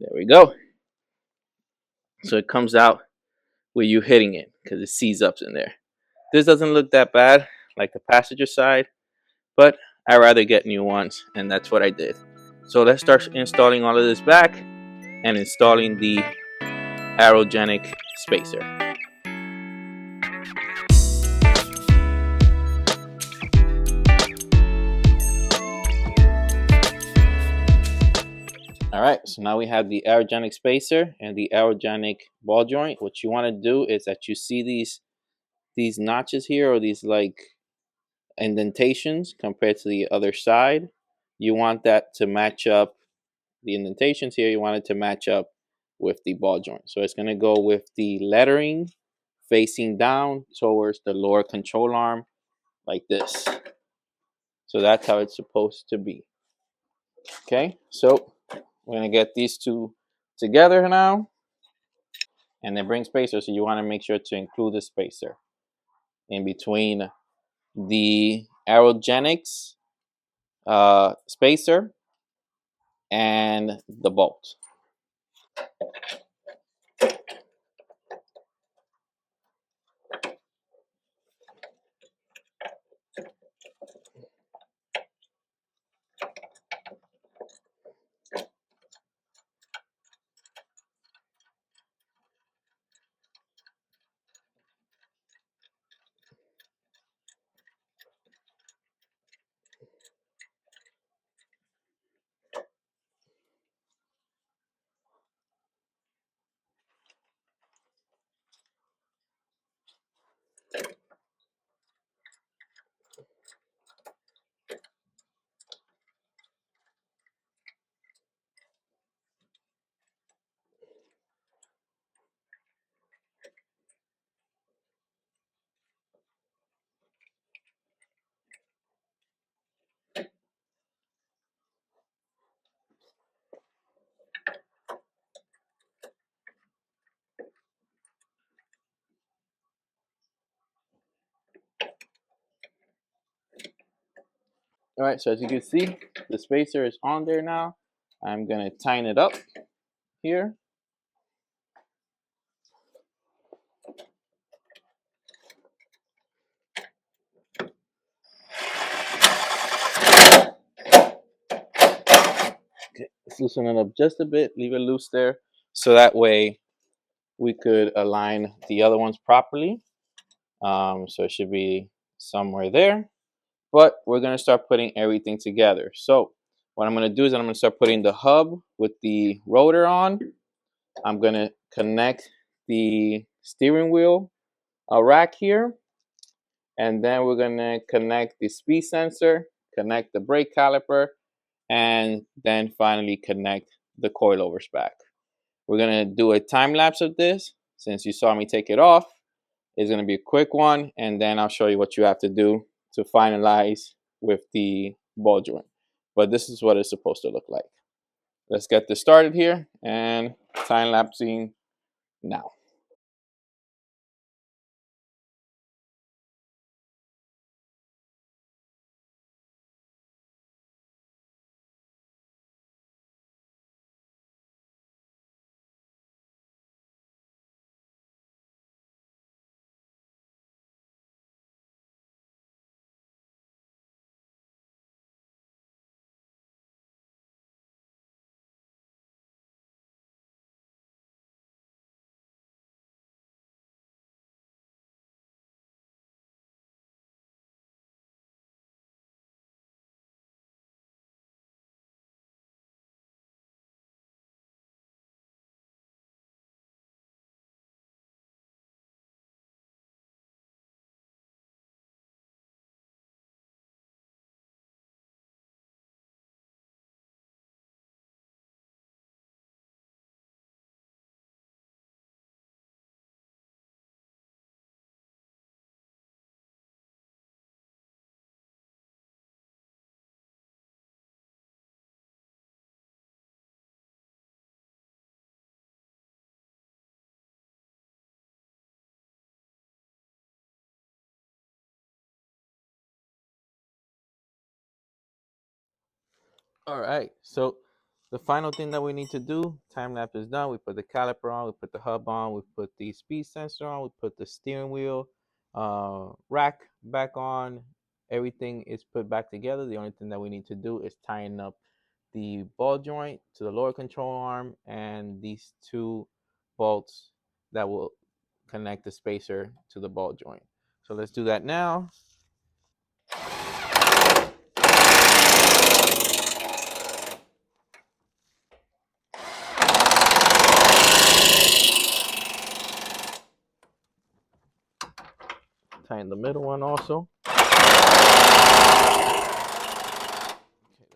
There we go. So it comes out with you hitting it because it sees up in there. This doesn't look that bad like the passenger side, but I'd rather get new ones, and that's what I did. So let's start installing all of this back and installing the Aerogenic spacer. Alright, so now we have the Aerogenic spacer and the Aerogenic ball joint. What you want to do is that you see these notches here, or these like indentations compared to the other side. You want that to match up, the indentations here, you want it to match up with the ball joint. So it's going to go with the lettering facing down towards the lower control arm like this. So that's how it's supposed to be. Okay, so we're going to get these two together now, and then bring spacer. So you want to make sure to include the spacer in between the Aerogenics spacer and the bolt. All right, so as you can see, the spacer is on there now. I'm gonna tighten it up here. Okay, let's loosen it up just a bit, leave it loose there, so that way we could align the other ones properly. So it should be somewhere there, but we're gonna start putting everything together. So what I'm gonna do is I'm gonna start putting the hub with the rotor on. I'm gonna connect the steering wheel rack here, and then we're gonna connect the speed sensor, connect the brake caliper, and then finally connect the coilovers back. We're gonna do a time lapse of this since you saw me take it off. It's gonna be a quick one, and then I'll show you what you have to do to finalize with the ball joint. But this is what it's supposed to look like. Let's get this started here and time lapsing now. All right, so The final thing that we need to do, time lapse is done. We put the caliper on, we put the hub on, we put the speed sensor on, we put the steering wheel rack back on. Everything is put back together. The only thing that we need to do is tighten up the ball joint to the lower control arm and these two bolts that will connect the spacer to the ball joint. So let's do that now. Tighten the middle one also. Okay,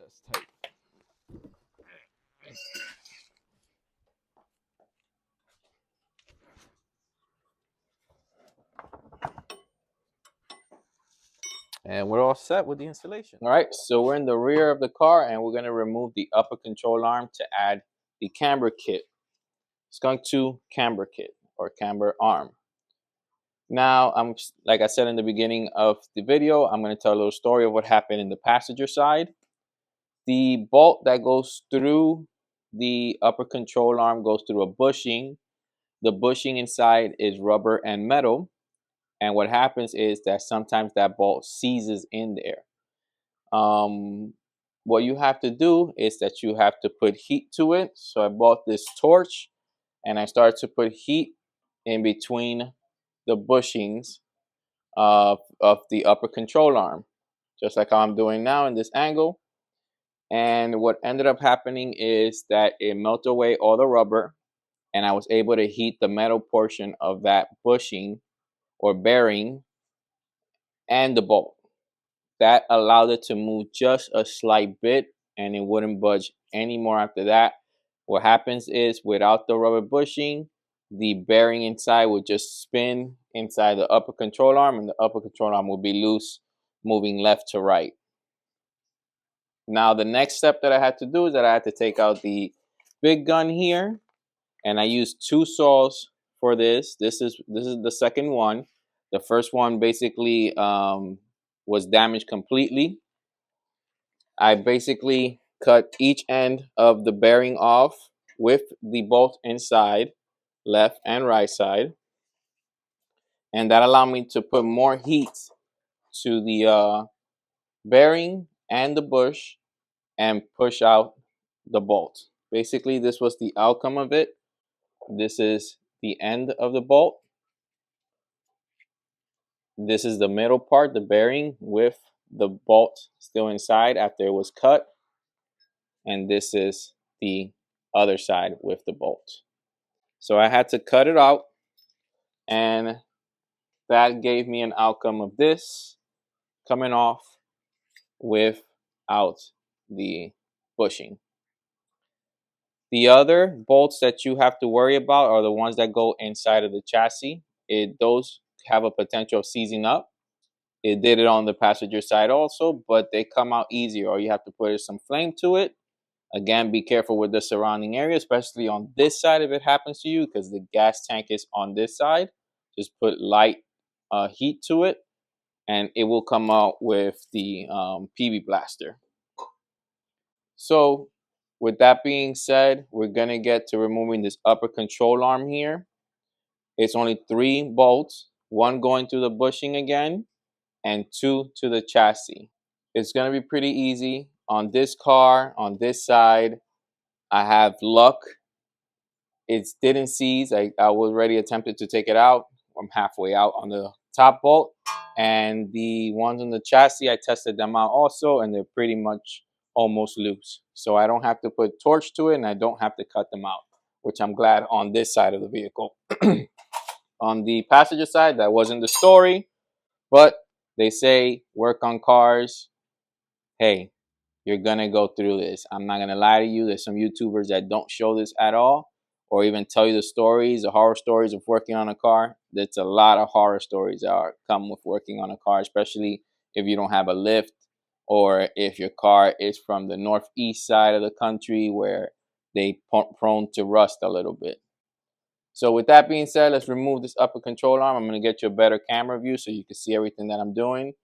that's tight. And we're all set with the installation. All right, so we're in the rear of the car and we're gonna remove the upper control arm to add the camber kit. Skunk2 Camber kit or camber arm. Now, like I said in the beginning of the video, I'm gonna tell a little story of what happened in the passenger side. The bolt that goes through the upper control arm goes through a bushing. The bushing inside is rubber and metal. And what happens is that sometimes that bolt seizes in there. What you have to do is that you have to put heat to it. So I bought this torch and I started to put heat in between the bushings of the upper control arm, just like how I'm doing now in this angle. And what ended up happening is that it melted away all the rubber and I was able to heat the metal portion of that bushing or bearing and the bolt. That allowed it to move just a slight bit and it wouldn't budge anymore after that. What happens is without the rubber bushing, the bearing inside will just spin inside the upper control arm and the upper control arm will be loose, moving left to right. Now the next step that I had to do is that I had to take out the big gun here, and I used two saws for this. This is the second one. The first one basically was damaged completely. I basically cut each end of the bearing off with the bolt inside, left and right side, and that allowed me to put more heat to the bearing and the bush and push out the bolt. Basically, this was the outcome of it. This is the end of the bolt. This is the middle part, the bearing with the bolt still inside after it was cut. And this is the other side with the bolt. So I had to cut it out, and that gave me an outcome of this coming off without the bushing. The other bolts that you have to worry about are the ones that go inside of the chassis. Those have a potential of seizing up. It did it on the passenger side also, but they come out easier, or you have to put some flame to it. Again, be careful with the surrounding area, especially on this side if it happens to you, because the gas tank is on this side. Just put light heat to it, and it will come out with the PB blaster. So with that being said, we're going to get to removing this upper control arm here. It's only 3 bolts, 1 going through the bushing again, and 2 to the chassis. It's going to be pretty easy. On this car, on this side, I have luck. It didn't seize. I was already attempted to take it out. I'm halfway out on the top bolt. And the ones on the chassis, I tested them out also, and they're pretty much almost loose. So I don't have to put torch to it, and I don't have to cut them out, which I'm glad on this side of the vehicle. On the passenger side, that wasn't the story, but they say work on cars. Hey, you're gonna go through this. I'm not gonna lie to you. There's some YouTubers that don't show this at all, or even tell you the stories, the horror stories of working on a car. There's a lot of horror stories that come with working on a car, especially if you don't have a lift, or if your car is from the northeast side of the country where they prone to rust a little bit. So with that being said, let's remove this upper control arm. I'm going to get you a better camera view so you can see everything that I'm doing.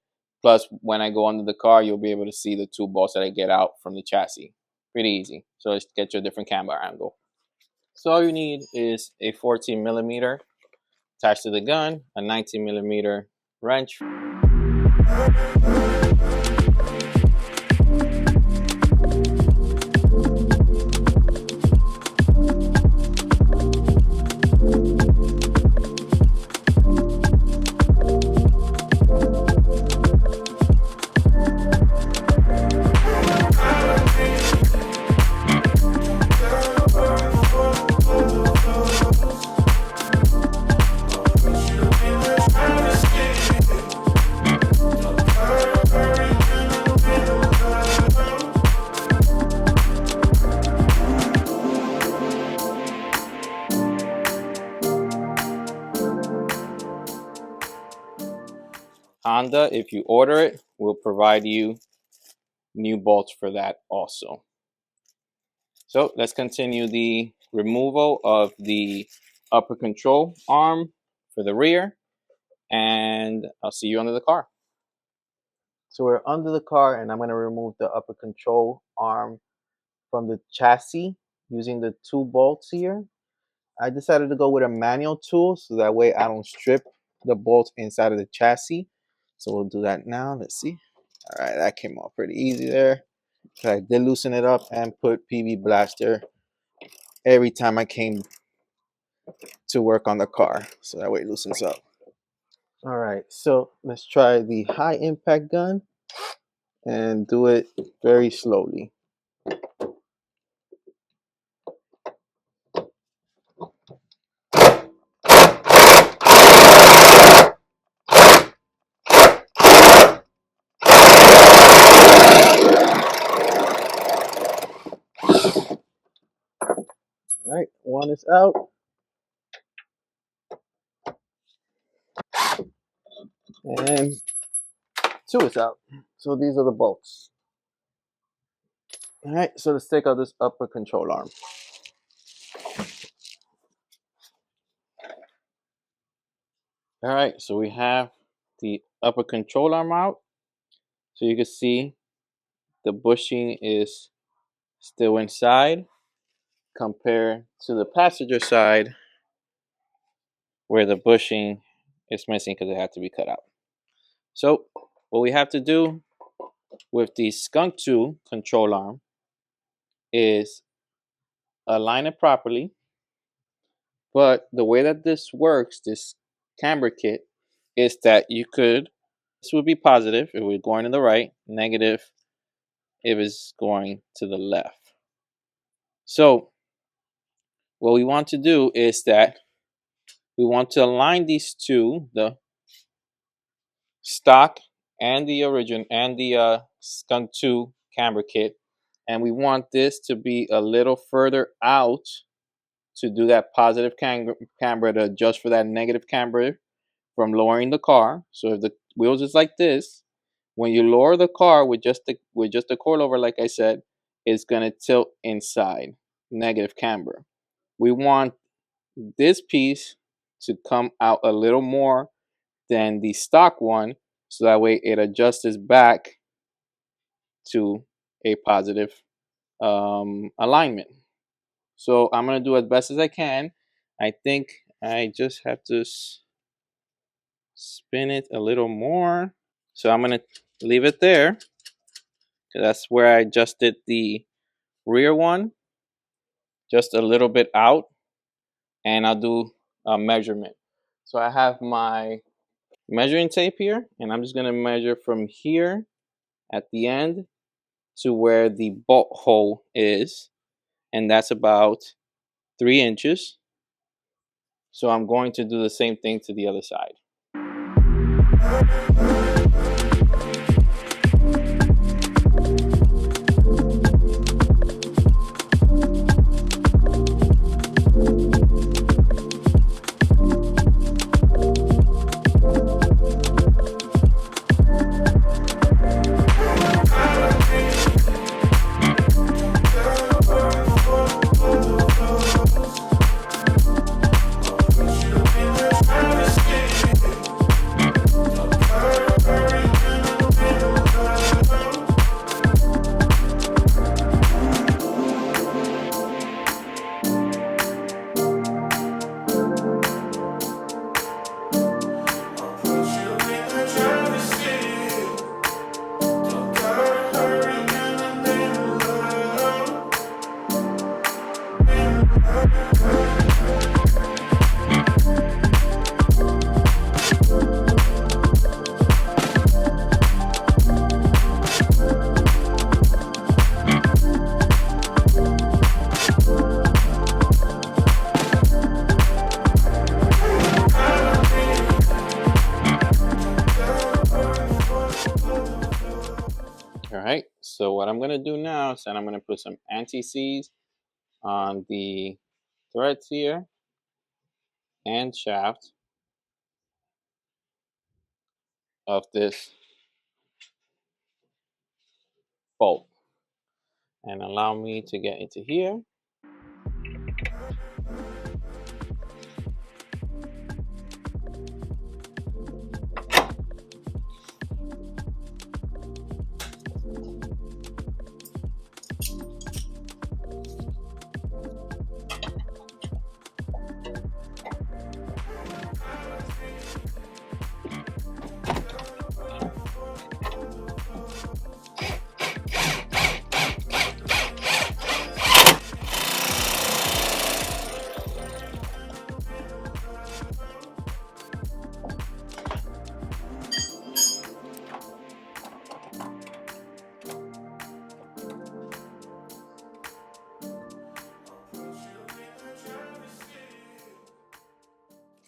Plus, when I go under the car, you'll be able to see the 2 bolts that I get out from the chassis. Pretty easy. So let's get you a different camber angle. So all you need is a 14mm attached to the gun, a 19mm wrench. Honda, if you order it, will provide you new bolts for that also. So let's continue the removal of the upper control arm for the rear, and I'll see you under the car. So we're under the car, and I'm going to remove the upper control arm from the chassis using the 2 bolts here. I decided to go with a manual tool so that way I don't strip the bolts inside of the chassis. So we'll do that now. Let's see. All right, that came off pretty easy there. I did loosen it up and put PB Blaster every time I came to work on the car, so that way it loosens up. All right, so let's try the high impact gun and do it very slowly. All right, 1 is out. And 2 is out. So these are the bolts. All right, so let's take out this upper control arm. All right, so we have the upper control arm out. So you can see the bushing is still inside compared to the passenger side where the bushing is missing because it had to be cut out. So what we have to do with the Skunk2 control arm is align it properly. But the way that this works, this camber kit, is that this would be positive if we're going to the right, negative if it's going to the left. So what we want to do is that we want to align these two, the stock and the original and the Skunk2 camber kit, and we want this to be a little further out to do that positive camber to adjust for that negative camber from lowering the car. So if the wheels is like this, when you lower the car with just a coilover, like I said, it's gonna tilt inside, negative camber. We want this piece to come out a little more than the stock one, so that way it adjusts back to a positive alignment. So I'm gonna do as best as I can. I think I just have to spin it a little more. So I'm gonna leave it there because that's where I adjusted the rear one, just a little bit out, and I'll do a measurement. So I have my measuring tape here, and I'm just gonna measure from here at the end to where the bolt hole is, and that's about 3 inches. So I'm going to do the same thing to the other side. So what I'm gonna do now is that I'm gonna put some anti-seize on the threads here and shaft of this bolt, and allow me to get into here.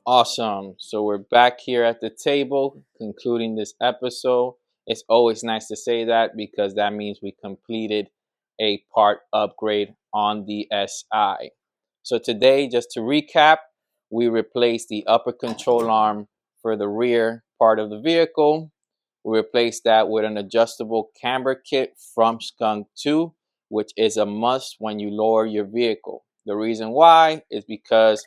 Awesome. So we're back here at the table, concluding this episode. It's always nice to say that because that means we completed a part upgrade on the SI. So today, just to recap, we replaced the upper control arm for the rear part of the vehicle. We replaced that with an adjustable camber kit from Skunk2, which is a must when you lower your vehicle. The reason why is because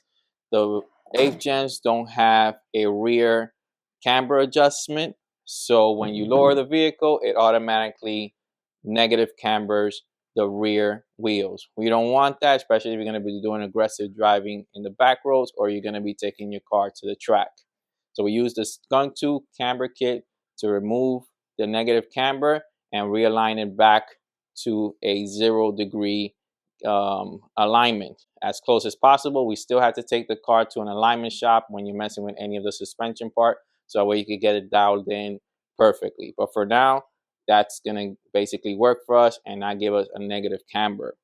the 8th gens don't have a rear camber adjustment. So when you lower the vehicle, it automatically negative cambers the rear wheels. We don't want that, especially if you're going to be doing aggressive driving in the back roads or you're going to be taking your car to the track. So we use the Skunk2 Camber kit to remove the negative camber and realign it back to a 0-degree alignment as close as possible. We still have to take the car to an alignment shop when you're messing with any of the suspension part, so that way you can get it dialed in perfectly. But for now, that's gonna basically work for us and not give us a negative camber.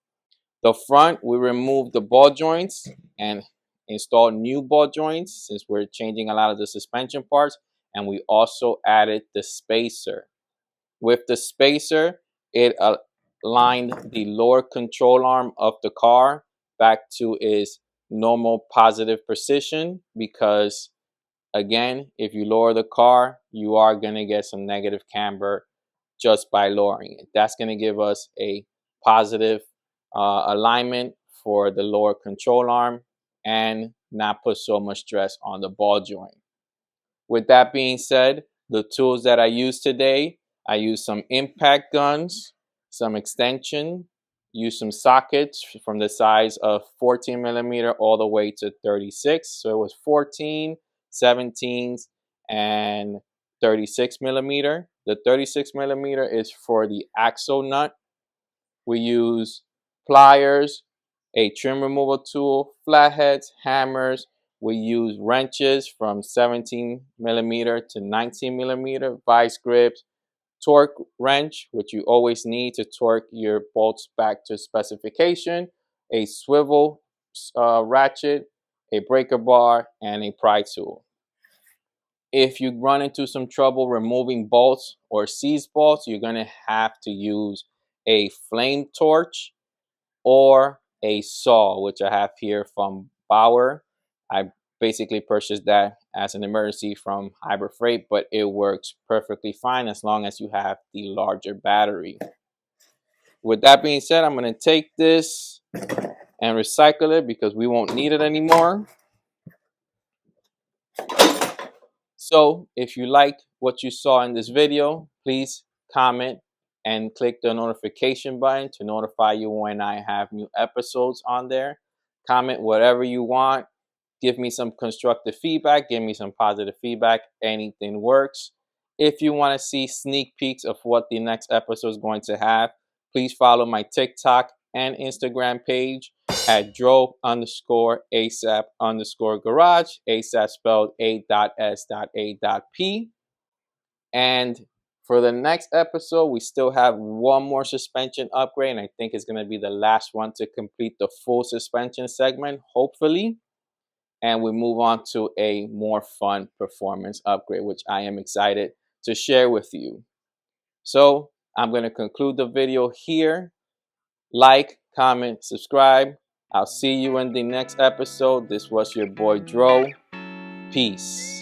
The front, we removed the ball joints and installed new ball joints since we're changing a lot of the suspension parts, and we also added the spacer. With the spacer, it aligned the lower control arm of the car back to its normal positive position because, again, if you lower the car, you are going to get some negative camber just by lowering it. That's going to give us a positive alignment for the lower control arm and not put so much stress on the ball joint. With that being said, the tools that I used today, I used some impact guns, some extension, used some sockets from the size of 14 millimeter all the way to 36. So it was 14, 17s, and 36 millimeter. The 36 millimeter is for the axle nut. We use pliers, a trim removal tool, flatheads, hammers. We use wrenches from 17 millimeter to 19 millimeter, vice grips, torque wrench, which you always need to torque your bolts back to specification, a swivel ratchet, a breaker bar, and a pry tool. If you run into some trouble removing bolts or seize bolts, you're going to have to use a flame torch or a saw, which I have here from Bauer. I basically purchased that as an emergency from Harbor Freight, but it works perfectly fine as long as you have the larger battery. With that being said, I'm going to take this and recycle it because we won't need it anymore. So if you like what you saw in this video, please comment and click the notification button to notify you when I have new episodes on there. Comment whatever you want. Give me some constructive feedback. Give me some positive feedback. Anything works. If you want to see sneak peeks of what the next episode is going to have, please follow my TikTok and Instagram page at dro_ASAP_garage. ASAP spelled A.S.A.P. And for the next episode, we still have one more suspension upgrade, and I think it's going to be the last one to complete the full suspension segment, hopefully. And we move on to a more fun performance upgrade, which I am excited to share with you. So I'm going to conclude the video here. Like, comment, subscribe. I'll see you in the next episode. This was your boy Dro. Peace.